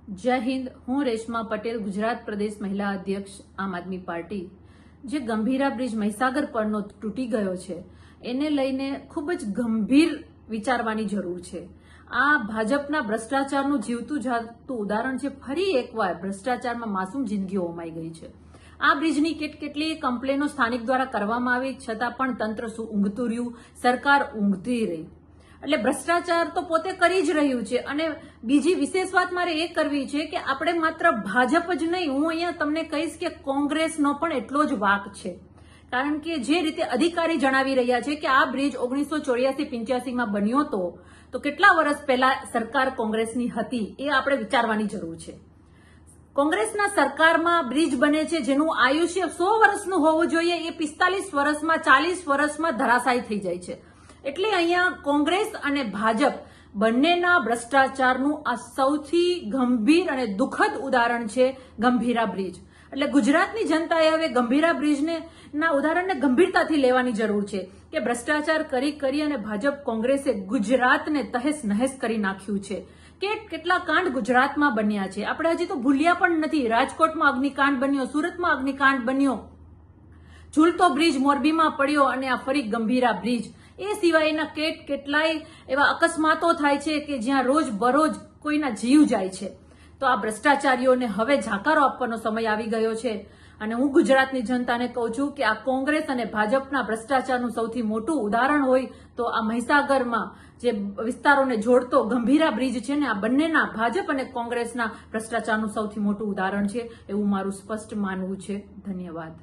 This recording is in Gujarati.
જય હિન્દ। હું રેશમા પટેલ, ગુજરાત પ્રદેશ મહિલા અધ્યક્ષ આમ આદમી પાર્ટી। જે ગંભીરા બ્રિજ મહીસાગર પરનો તૂટી ગયો છે એને લઈને ખૂબ જ ગંભીર વિચારવાની જરૂર છે। આ ભાજપના ભ્રષ્ટાચારનું જીવતું જાગતું ઉદાહરણ છે। ફરી એકવાર ભ્રષ્ટાચારમાં માસૂમ જિંદગીઓ હોમાઈ ગઈ છે। આ બ્રિજની કેટલી કમ્પ્લેનો સ્થાનિક દ્વારા કરવામાં આવી, છતાં પણ તંત્ર શું ઊંઘતું રહ્યું, સરકાર ઊંઘતી રહી। એટલે ભ્રષ્ટાચાર તો પોતે કરી જ રહ્યું છે। અને બીજી વિશેષ વાત મારે એ કરવી છે કે આપણે માત્ર ભાજપ જ નહીં, હું અહીંયા તમને કહીશ કે કોંગ્રેસનો પણ એટલો જ વાંક છે। કારણ કે જે રીતે અધિકારી જણાવી રહ્યા છે કે આ બ્રિજ 1984-85માં બન્યો તો કેટલા વર્ષ પહેલા સરકાર કોંગ્રેસની હતી એ આપણે વિચારવાની જરૂર છે। કોંગ્રેસના સરકારમાં બ્રિજ બને છે જેનું આયુષ્ય 100 વર્ષનું હોવું જોઈએ, એ 45 વર્ષમાં 40 વર્ષમાં ધરાશાયી થઈ જાય છે। એટલે અહીંયા કોંગ્રેસ અને ભાજપ બંનેના ભ્રષ્ટાચારનું આ સૌથી ગંભીર અને દુઃખદ ઉદાહરણ છે ગંભીરા બ્રિજ। એટલે ગુજરાતની જનતાએ હવે ગંભીરા બ્રિજને ના ઉદાહરણને ગંભીરતાથી લેવાની જરૂર છે કે ભ્રષ્ટાચાર કરી અને ભાજપ કોંગ્રેસે ગુજરાતને તહેસ નહેસ કરી નાખ્યું છે। કેટલા કાંડ ગુજરાતમાં બન્યા છે આપણે હજી તો ભૂલ્યા પણ નથી। રાજકોટમાં અગ્નિકાંડ બન્યો, સુરતમાં અગ્નિકાંડ બન્યો, ઝૂલતો બ્રિજ મોરબીમાં પડ્યો અને આ ફરી ગંભીરા બ્રિજ। એ સિવાયના કેટલાય એવા અકસ્માતો થાય છે કે જ્યાં રોજ બરોજ કોઈના જીવ જાય છે। તો આ ભ્રષ્ટાચારીઓને હવે જાકારો આપવાનો સમય આવી ગયો છે। અને હું ગુજરાતની જનતાને કહું છું કે આ કોંગ્રેસ અને ભાજપના ભ્રષ્ટાચારનું સૌથી મોટું ઉદાહરણ હોય તો આ મહીસાગરમાં જે વિસ્તારોને જોડતો ગંભીરા બ્રિજ છે ને, આ બંનેના ભાજપ અને કોંગ્રેસના ભ્રષ્ટાચારનું સૌથી મોટું ઉદાહરણ છે એવું મારું સ્પષ્ટ માનવું છે। ધન્યવાદ।